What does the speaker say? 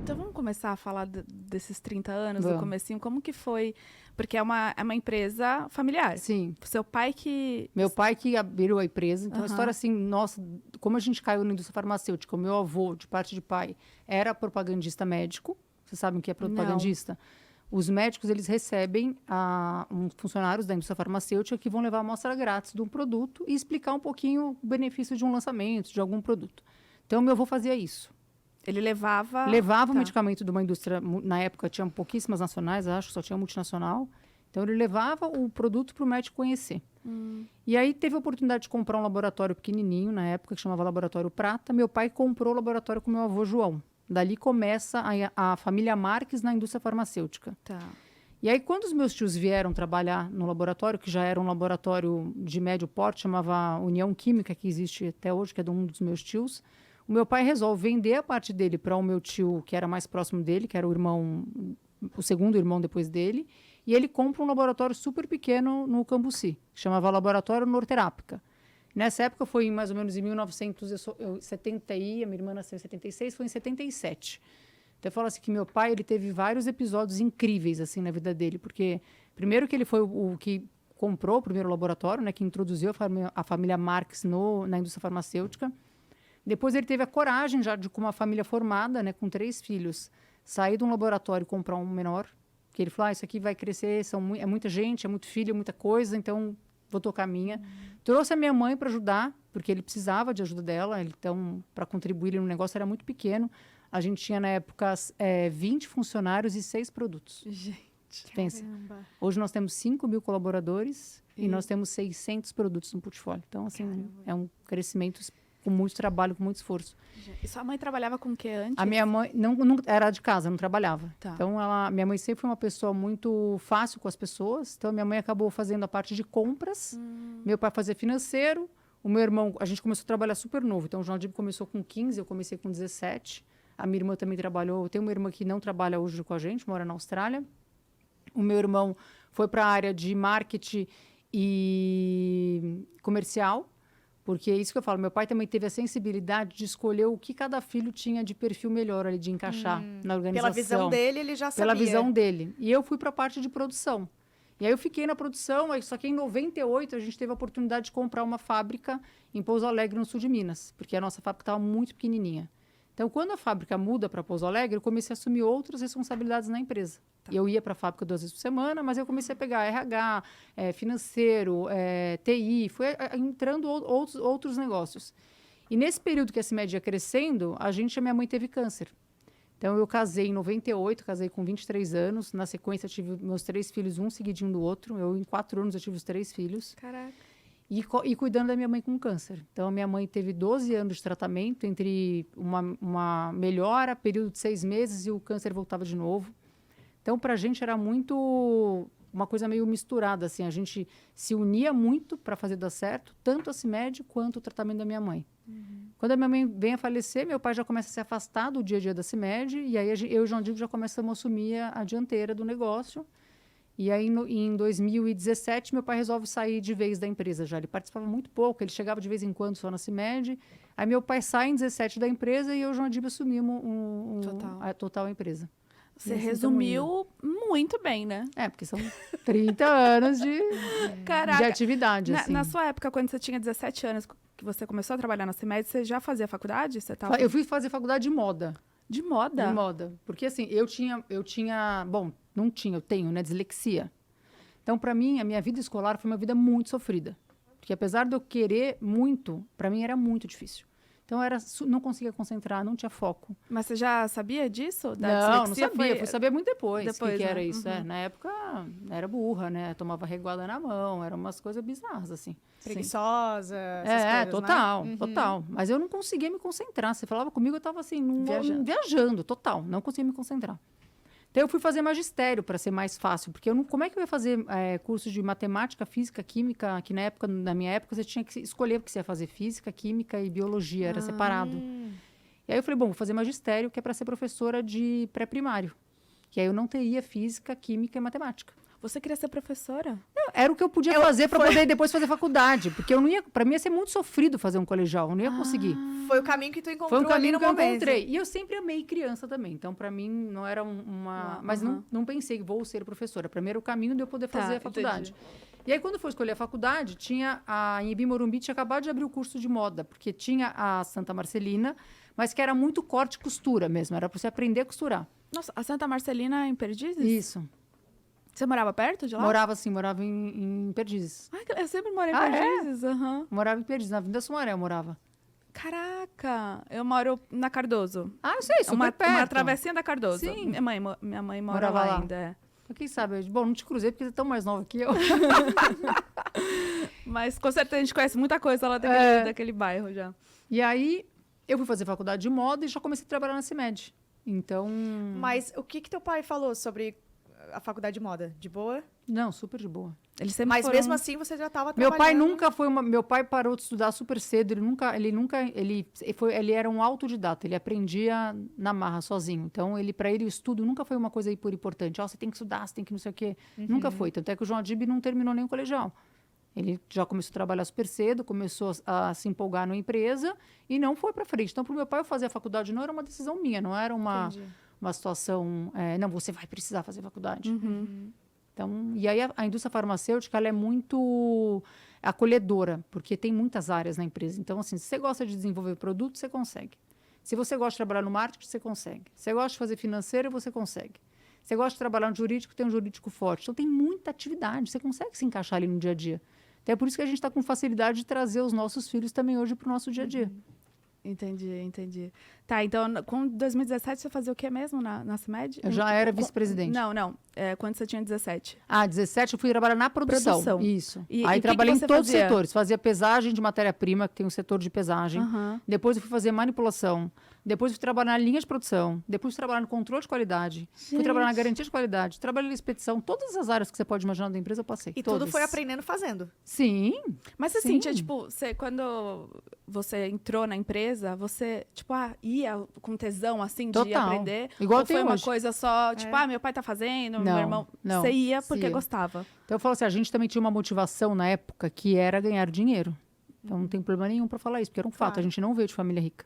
Então vamos começar a falar desses 30 anos, do Vamos. comecinho. Como que foi? Porque é uma empresa familiar. Sim. Seu pai que... Meu pai que abriu a empresa. Então, a Aham. história assim, nossa, como a gente caiu na indústria farmacêutica. O meu avô, de parte de pai, era propagandista médico. Vocês sabem o que é propagandista? Os médicos, eles recebem uns funcionários da indústria farmacêutica que vão levar amostra grátis de um produto e explicar um pouquinho o benefício de um lançamento, de algum produto. Então, meu avô fazia isso. Ele levava... Levava o Tá. medicamento de uma indústria, na época tinha pouquíssimas nacionais, acho que só tinha multinacional. Então, ele levava o produto para o médico conhecer. E aí, teve a oportunidade de comprar um laboratório pequenininho, na época, que chamava Laboratório Prata. Meu pai comprou o laboratório com meu avô João. Dali começa a família Marques na indústria farmacêutica. Tá. E aí, quando os meus tios vieram trabalhar no laboratório, que já era um laboratório de médio porte, chamava União Química, que existe até hoje, que é de um dos meus tios, o meu pai resolve vender a parte dele para o meu tio, que era mais próximo dele, que era o segundo irmão depois dele, e ele compra um laboratório super pequeno no Cambuci, que chamava Laboratório Norterápica. Nessa época foi mais ou menos em 1970, a minha irmã nasceu em 76, foi em 77. Então eu falo assim que meu pai, ele teve vários episódios incríveis assim na vida dele, porque primeiro que ele foi o que comprou o primeiro laboratório, né, que introduziu a família Marx na indústria farmacêutica. Depois ele teve a coragem já de, com uma família formada, né, com 3 filhos, sair de um laboratório e comprar um menor, que ele falou, isso aqui vai crescer, é muita gente, é muito filho, é muita coisa, então vou tocar a minha. Trouxe a minha mãe para ajudar, porque ele precisava de ajuda dela, então, para contribuir no negócio era muito pequeno. A gente tinha, na época, 20 funcionários e 6 produtos. Gente, Pensa. caramba. Hoje nós temos 5.000 colaboradores e nós temos 600 produtos no portfólio. Então, assim, Caramba. é um crescimento com muito trabalho, com muito esforço. E sua mãe trabalhava com o que antes? A minha mãe não era de casa, não trabalhava. Tá. Então, minha mãe sempre foi uma pessoa muito fácil com as pessoas. Então, minha mãe acabou fazendo a parte de compras. Meu pai fazia financeiro. O meu irmão, a gente começou a trabalhar super novo. Então, o João Dib começou com 15, eu comecei com 17. A minha irmã também trabalhou. Eu tenho uma irmã que não trabalha hoje com a gente, mora na Austrália. O meu irmão foi para a área de marketing e comercial. Porque é isso que eu falo, meu pai também teve a sensibilidade de escolher o que cada filho tinha de perfil melhor ali, de encaixar na organização. Pela visão dele, ele já sabia. Pela visão dele. E eu fui para a parte de produção. E aí eu fiquei na produção, só que em 98 a gente teve a oportunidade de comprar uma fábrica em Pouso Alegre, no sul de Minas, porque a nossa fábrica estava muito pequenininha. Então, quando a fábrica muda para Pouso Alegre, eu comecei a assumir outras responsabilidades na empresa. Tá. Eu ia para a fábrica 2 vezes por semana, mas eu comecei a pegar RH, financeiro, TI, foi entrando outros negócios. E nesse período que a CIMED ia crescendo, a minha mãe teve câncer. Então, eu casei em 98, casei com 23 anos. Na sequência, eu tive meus 3 filhos, um seguidinho do outro. Em 4 anos, eu tive os 3 filhos. Caraca. E cuidando da minha mãe com câncer. Então, a minha mãe teve 12 anos de tratamento, entre uma melhora, período de 6 meses, e o câncer voltava de novo. Então, para a gente era muito uma coisa meio misturada, assim. A gente se unia muito para fazer dar certo, tanto a CIMED quanto o tratamento da minha mãe. Quando a minha mãe vem a falecer, meu pai já começa a se afastar do dia a dia da CIMED, e aí eu e o João Diego já começamos a assumir a dianteira do negócio. E aí, em 2017, meu pai resolve sair de vez da empresa já. Ele participava muito pouco, ele chegava de vez em quando só na CIMED. Aí meu pai sai em 17 da empresa e eu e o João Diego assumimos a total empresa. Você assim, resumiu muito bem, né? Porque são 30 anos de Caraca. atividade, assim. Na sua época, quando você tinha 17 anos, que você começou a trabalhar na CIMED, você já fazia faculdade? Eu fui fazer faculdade de moda. De moda? De moda. Porque, assim, eu tinha... Bom, não tinha, eu tenho, né? Dislexia. Então, para mim, a minha vida escolar foi uma vida muito sofrida. Porque, apesar de eu querer muito, para mim era muito difícil. Então, não conseguia concentrar, não tinha foco. Mas você já sabia disso? Não sabia. Fui saber muito depois que era né? isso. Na época, era burra, né? Tomava reguada na mão. Eram umas coisas bizarras, assim. Preguiçosa, essas coisas, né? Total. Mas eu não conseguia me concentrar. Você falava comigo, eu estava assim, viajando, total. Não conseguia me concentrar. Então, eu fui fazer magistério para ser mais fácil. Porque como é que eu ia fazer curso de matemática, física, química? Que na minha época, você tinha que escolher, porque você ia fazer física, química e biologia. Era separado. E aí eu falei, bom, vou fazer magistério, que é para ser professora de pré-primário. Que aí eu não teria física, química e matemática. Você queria ser professora? Era o que eu podia fazer para poder depois fazer faculdade. Porque eu não ia... Para mim ia ser muito sofrido fazer um colegial. Eu não ia conseguir. Foi o caminho que tu encontrou. Foi um caminho ali que no eu momento. encontrei. E eu sempre amei criança também. Então, para mim, não era uma... Mas não pensei que vou ser professora. Para mim era o caminho de eu poder fazer a faculdade. Entendi. E aí, quando eu fui escolher a faculdade, tinha a Anhembi Morumbi tinha acabado de abrir o curso de moda. Porque tinha a Santa Marcelina, mas que era muito corte e costura mesmo. Era para você aprender a costurar. Nossa, a Santa Marcelina é em Perdizes? Isso. Você morava perto de lá? Morava em Perdizes. Ai, eu sempre morei em Perdizes. Aham. Morava em Perdizes, na Avenida Sumaré eu morava. Caraca, eu moro na Cardoso. Ah, eu sei, super perto. Uma travessinha da Cardoso. Sim. Minha mãe mora Morava lá lá. ainda. É. Quem sabe? Bom, não te cruzei porque você é tão mais nova que eu. Mas com certeza a gente conhece muita coisa lá daquele bairro já. E aí, eu fui fazer faculdade de moda e já comecei a trabalhar na CIMED. Então... Mas o que teu pai falou sobre a faculdade de moda? De boa? Não, super de boa. Eles sempre Mas foram... mesmo assim você já estava Meu pai trabalhando. nunca foi uma... Meu pai parou de estudar super cedo. Ele era um autodidata. Ele aprendia na marra, sozinho. Então, para ele, o estudo nunca foi uma coisa importante. Você tem que estudar, você tem que não sei o quê. Nunca foi. Tanto é que o João Adib não terminou nem o colegial. Ele já começou a trabalhar super cedo, começou a se empolgar na empresa e não foi para frente. Então, para o meu pai, eu fazer a faculdade não era uma decisão minha, não era uma situação... não, você vai precisar fazer faculdade. Então, e aí a indústria farmacêutica ela é muito acolhedora, porque tem muitas áreas na empresa. Então, assim, se você gosta de desenvolver produto, você consegue. Se você gosta de trabalhar no marketing, você consegue. Se você gosta de fazer financeiro, você consegue. Se você gosta de trabalhar no jurídico, tem um jurídico forte. Então, tem muita atividade, você consegue se encaixar ali no dia a dia. Então, é por isso que a gente está com facilidade de trazer os nossos filhos também hoje para o nosso dia a dia. Entendi. Tá, então, com 2017, você fazia o que mesmo na CIMED? Eu já era vice-presidente. Não. Quando você tinha 17? 17 eu fui trabalhar na produção. Isso. Aí E trabalhei em todos os fazia? setores. Fazia pesagem de matéria-prima, que tem um setor de pesagem. Depois eu fui fazer manipulação. Depois fui trabalhar na linha de produção. Depois fui trabalhar no controle de qualidade. Fui trabalhar na garantia de qualidade. Trabalhei na expedição. Todas as áreas que você pode imaginar da empresa eu passei. E todas. tudo foi aprendendo fazendo. Sim. Mas você Sim. sentia, tipo, quando você entrou na empresa, você, tipo, ia com tesão, assim, de Total. aprender? Igual ou foi tem uma hoje. coisa só, tipo, meu pai tá fazendo, meu irmão... Não. Você ia porque Sim. gostava. Então eu falo assim, a gente também tinha uma motivação na época que era ganhar dinheiro. Então não tem problema nenhum para falar isso, porque era um fato, a gente não veio de família rica.